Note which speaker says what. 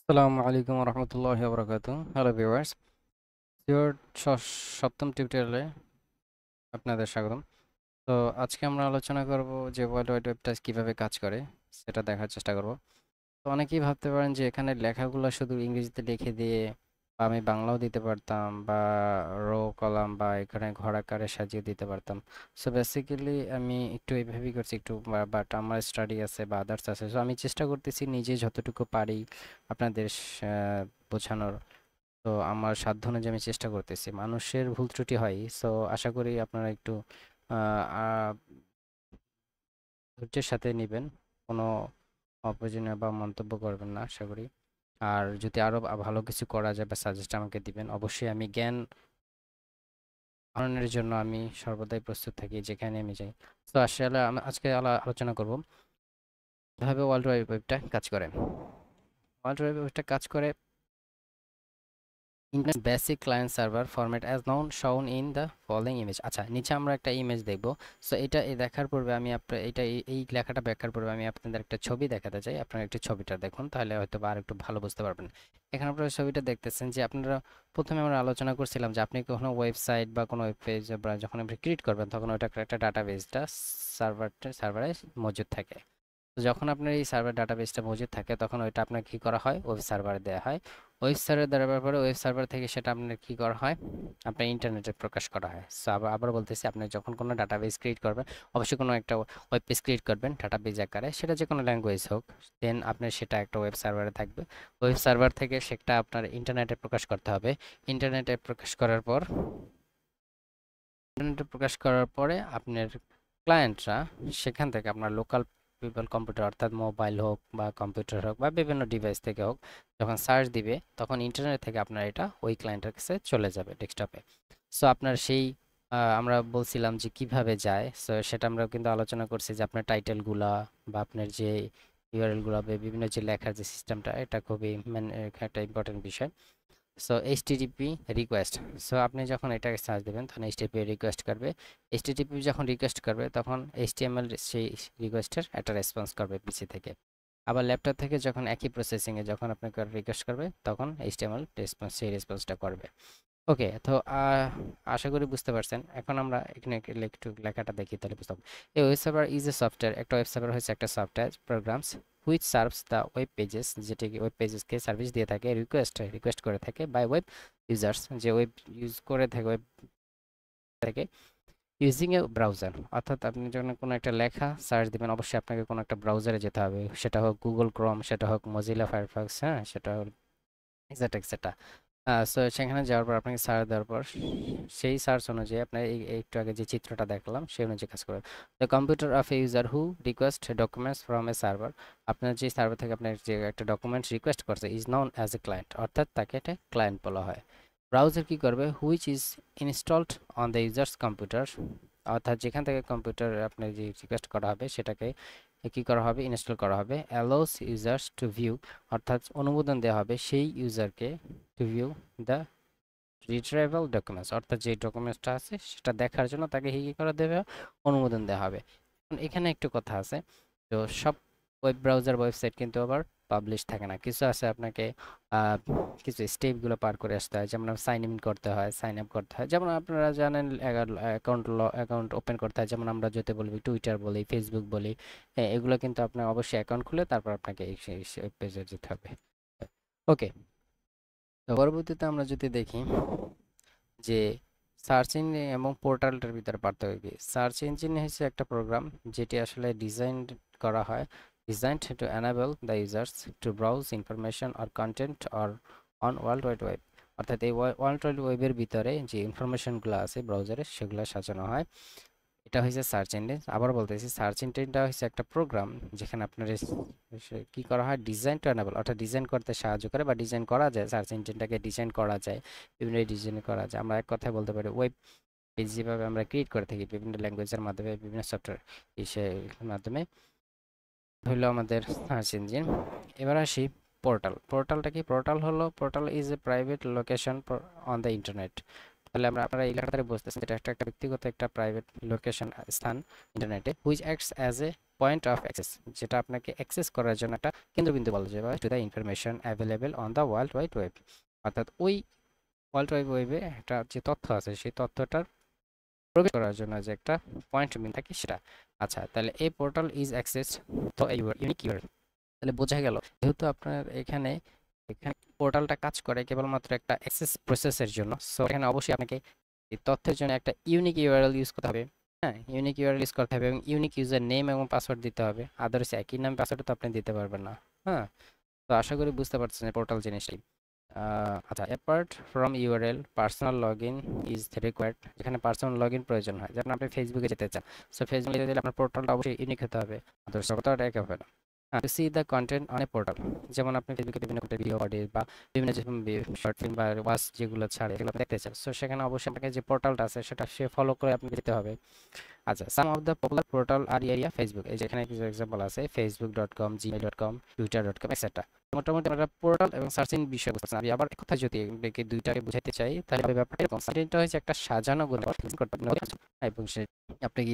Speaker 1: আসসালামু আলাইকুম রহমতুল্লাহি ওয়া হ্যালো ভিউয়ার্স, সিওর সপ্তম টিউটোরিয়ালে আপনাদের স্বাগতম। তো আজকে আমরা আলোচনা করব যে ওয়ার্ল্ড ওয়াইড ওয়েবটা কিভাবে কাজ করে সেটা দেখার চেষ্টা করব। তো অনেকেই ভাবতে পারেন যে এখানে লেখাগুলো শুধু ইংরেজিতে লিখে দিয়ে বা আমি বাংলাও দিতে পারতাম বা রো কলাম বা এখানে ঘর আকারে সাজিয়ে দিতে পারতাম। সো বেসিক্যালি আমি একটু এইভাবেই করছি, একটু বাট আমার স্টাডি আছে বা আদার্স আছে, সো আমি চেষ্টা করতেছি নিজে যতটুকু পারি আপনাদের বোঝানোর। তো আমার সাধ্য অনুযায়ী আমি চেষ্টা করতেছি, মানুষের ভুল ত্রুটি হয়, সো আশা করি আপনারা একটু আহ, আহ, ধৈর্যের সাথে নেবেন, কোনো অপ্রয়োজনীয় বা মন্তব্য করবেন না আশা করি। আর যদি আরো ভালো কিছু করা যায় বা সাজেস্ট আমাকে দিবেন, অবশ্যই আমি জ্ঞান আহরণের জন্য আমি সর্বদাই প্রস্তুত থাকি যেখানে আমি যাই। তো আসলে আজকে আলোচনা করব কিভাবে ওয়ার্ল্ড ওয়াইড ওয়েবটা কাজ করে। ওয়ার্ল্ড ওয়াইড ওয়েবটা কাজ করে internet basic client server format as noun Shaon in the following image. আচ্ছা, নিচে আমরা একটা ইমেজ দেখব। সো এটা দেখার পূর্বে আমি আপনার এটা এই লেখাটা ব্যাখ্যার পূর্বে আমি আপনাদের একটা ছবি দেখাতে চাই। আপনারা একটু ছবিটা দেখুন, তাহলে হয়তো বা আর একটু ভালো বুঝতে পারবেন। এখানে আপনারা ছবিটা দেখতেছেন যে আপনারা প্রথমে আমরা আলোচনা করছিলাম যে আপনি কখনো ওয়েবসাইট বা কোনো ওয়েব পেজ যখন আপনি ক্রিয়েট করবেন তখন ওটা একটা ডাটাবেসটা সার্ভারে মজুদ থাকে। তো যখন আপনার এই সার্ভার ডাটাবেসটা মজুদ থাকে তখন ওইটা আপনার কি করা হয়, ওয়েব সার্ভারে দেওয়া হয়। ওয়েব সার্ভারে দেওয়ার পরে ওয়েব সার্ভার থেকে সেটা আপনার কি করা হয়, আপনার ইন্টারনেটে প্রকাশ করা হয়। সো আবার বলতেছি, আপনি যখন কোনো ডাটাবেস ক্রিয়েট করবেন, অবশ্যই কোনো একটা ওয়েব পেজ ক্রিয়েট করবেন ডাটাবেস আকারে, সেটা যে কোনো ল্যাঙ্গুয়েজ হোক, দেন আপনার সেটা একটা ওয়েব সার্ভারে থাকবে। ওয়েব সার্ভার থেকে সেটা আপনার ইন্টারনেটে প্রকাশ করতে হবে। ইন্টারনেটে প্রকাশ করার পর ইন্টারনেটে প্রকাশ করার পরে আপনার ক্লায়েন্টরা সেখান থেকে আপনার লোকাল পিপল কম্পিউটার, অর্থাৎ মোবাইল হোক বা কম্পিউটার হোক বা বিভিন্ন ডিভাইস থেকে হোক, যখন সার্চ দিবে তখন ইন্টারনেট থেকে আপনার এটা ওই ক্লায়েন্টের কাছে চলে যাবে ডেস্কটপে। সো আপনার সেই আমরা বলছিলাম যে কিভাবে যায়, সো সেটা আমরা কিন্তু আলোচনা করছি যে আপনার টাইটেলগুলা বা আপনার যে ইউআরএলগুলো বা বিভিন্ন যে লেখার যে সিস্টেমটা, এটা খুবই একটা ইম্পর্টেন্ট বিষয়। So HTTP request. সো আপনি যখন এটাকে সার্চ দেবেন তখন এইচটিটিপি রিকোয়েস্ট করবে। এইচটিটিপি যখন রিকোয়েস্ট করবে তখন এইচটিএমএল সেই রিকোয়েস্টের একটা রেসপন্স করবে পিসি থেকে। আবার ল্যাপটপ থেকে যখন একই প্রসেসিংয়ে যখন আপনাকে রিকোয়েস্ট করবে তখন এইচটিএমএল রেসপন্স সেই রেসপন্সটা করবে। ওকে, তো আশা করি বুঝতে পারছেন। এখন আমরা এখানে একটু লেখাটা দেখি, তাহলে বুঝতে পারবো। এই web server is a software, একটা ওয়েব সার্ভার হচ্ছে একটা software programs which serves the web pages, যেটি ওয়েব পেজেসকে সার্ভিস দিয়ে থাকে, রিকোয়েস্ট করে থাকে বাই ওয়েব ইউজার্স, যে ওয়েব ইউজ করে থাকে, ওয়েব থেকে ইউজিং এ ব্রাউজার। অর্থাৎ আপনি যখন কোনো একটা লেখা সার্চ দিবেন অবশ্যই আপনাকে কোনো একটা ব্রাউজারে যেতে হবে, সেটা হোক গুগল ক্রোম, সেটা হোক মজিলা ফায়ারফক্স, হ্যাঁ সেটা হোক এক্সেট্রা এক্সেট্রা। সো সেখানে যাওয়ার পর আপনাকে সার্চ দেওয়ার পর সেই সার্চ অনুযায়ী আপনার একটু আগে যে চিত্রটা দেখলাম সেই অনুযায়ী কাজ করবে। The computer of a user who request documents from a server, আপনার যে সার্ভার থেকে আপনার যে একটা ডকুমেন্টস রিকোয়েস্ট করছে is known as a client, অর্থাৎ তাকে একটা ক্লায়েন্ট বলা হয়। ব্রাউজার কি করবে, which is installed on the users computer, অর্থাৎ যেখান থেকে কম্পিউটার আপনার যে রিকোয়েস্ট করা হবে সেটাকে কি করা হবে, ইনস্টল করা হবে। অ্যালাউস ইউজার্স টু ভিউ, অর্থাৎ অনুমোদন দেওয়া হবে সেই ইউজারকে to view the retrieval documents, অর্থাৎ যে ডকুমেন্টসটা আছে সেটা দেখার জন্য তাকে কি করা দেবে, অনুমোদন দেওয়া হবে। এখন এখানে একটু কথা আছে, তো সব ওয়েব ব্রাউজার ওয়েবসাইট কিন্তু আবার পাবলিশ থাকে না, কিছু আছে আপনাকে আহ, কিছু স্টেপগুলো পার করে আসতে হয়, যেমন সাইন ইন করতে হয়, সাইন আপ করতে হয়, যেমন আপনারা জানেন অ্যাকাউন্ট ওপেন করতে হয়, যেমন আমরা যদি বলি টুইটার বলি, ফেসবুক বলি, এগুলো কিন্তু আপনার অবশ্যই অ্যাকাউন্ট খুলে তারপর আপনাকে এই পেজে যেতে হবে। ওকে, তো পরবর্তীতে আমরা যদি দেখি যে সার্চ ইঞ্জিন এবং পোর্টালটার ভিতরে পার্থক্য কি। সার্চ ইঞ্জিন হচ্ছে একটা প্রোগ্রাম যেটি আসলে ডিজাইন করা হয়, designed two enable the users two browse information or content or on world wide web, অর্থাৎ এই ওয়ার্ল্ড ওয়াইড ওয়েবের ভিতরে যে ইনফরমেশনগুলো আছে ব্রাউজারে সেগুলো সাজানো হয়। এটা হচ্ছে সার্চ ইঞ্জিন। আবার বলতেছি, সার্চ ইঞ্জিনটা হচ্ছে একটা প্রোগ্রাম যেখানে আপনার কি করা হয়, ডিজাইন টু এনাবল, অর্থাৎ ডিজাইন করতে সাহায্য করে বা ডিজাইন করা যায়, সার্চ ইঞ্জিনটাকে ডিজাইন করা যায়, বিভিন্ন ডিজাইন করা যায়। আমরা এক কথায় বলতে পারি ওয়েব পেজ যেভাবে আমরা ক্রিয়েট করে থাকি বিভিন্ন ল্যাঙ্গুয়েজের মাধ্যমে, বিভিন্ন সফটওয়্যার ইসের মাধ্যমে, হলো আমাদের সার্চ ইঞ্জিন। এবার আসি পোর্টাল। পোর্টালটা কি, পোর্টাল হলো, portal is a private location on the internet, তাহলে আপনারা এই লেখাটাতে বুঝতেছেন এটা একটা ব্যক্তিগত একটা প্রাইভেট লোকেশন স্থান ইন্টারনেটে which acts as a point of access, যেটা আপনাকে অ্যাক্সেস করার জন্য একটা কেন্দ্রবিন্দু বলা যায়, to the information available on the world wide web. অর্থাৎ ওই ওয়ার্ল্ড ওয়াইড ওয়েবে একটা যে তথ্য আছে সেই তথ্যটার প্রবেশ করার জন্য যে একটা পয়েন্ট বিন থাকে সেটা। আচ্ছা, তাহলে এই পোর্টাল ইজ অ্যাক্সেস তো ইউনিক ইউআরএল। তাহলে বোঝা গেল যেহেতু আপনার এখানে এখানে পোর্টালটা কাজ করে কেবলমাত্র একটা অ্যাক্সেস প্রসেসের জন্য, সো এখানে অবশ্যই আপনাকে এই তথ্যের জন্য একটা ইউনিক ইউআরএল ইউজ করতে হবে। হ্যাঁ, ইউনিক ইউআরএল ইউজ করতে হবে এবং ইউনিক ইউজার নেম এবং পাসওয়ার্ড দিতে হবে। আদারস একই নাম পাসওয়ার্ড তো আপনি দিতে পারবেন না। হ্যাঁ, তো আশা করি বুঝতে পারছেন পোর্টাল জিনিসটি। আচ্ছা, apart from URL personal log in is required. যেখানে পার্সোনাল লগ ইন প্রয়োজন হয়, যেমন আপনি ফেসবুকে যেতে চান, সো ফেসবুকে যেতে গেলে আপনার পোর্টালটা অবশ্যই ইউনিক হতে হবে, আদার্স তো আর এক হবে না। To see the content on a portal, যেমন আপনি ফেসবুকে বিভিন্ন ভিডিও অডিও বা বিভিন্ন যে শর্ট ফিল্ম বা ওয়াচ যেগুলো ছাড়ে সেগুলো আপনি দেখতে চান, সো সেখানে অবশ্যই আপনাকে যে পোর্টালটা আছে সেটা সে ফলো করে আপনি যেতে হবে। আচ্ছা, some of the popular portal are এরিয়া ফেসবুক, এই যেখানে কিছু এক্সাম্পল আছে facebook.com, gmail.com, twitter.com এটসেট্রা। মোটামুটি আমরা পোর্টাল এবং সার্চিং বিষয় বুঝতে পারছি। আমি আবার এক কথা যদি এটাকে দুইটাকে বুঝাইতে চাই তাহলে ব্যাপারটা এরকম, সার্চিংটা হচ্ছে একটা সাজানো গুণ করতে এবং সে আপনাকে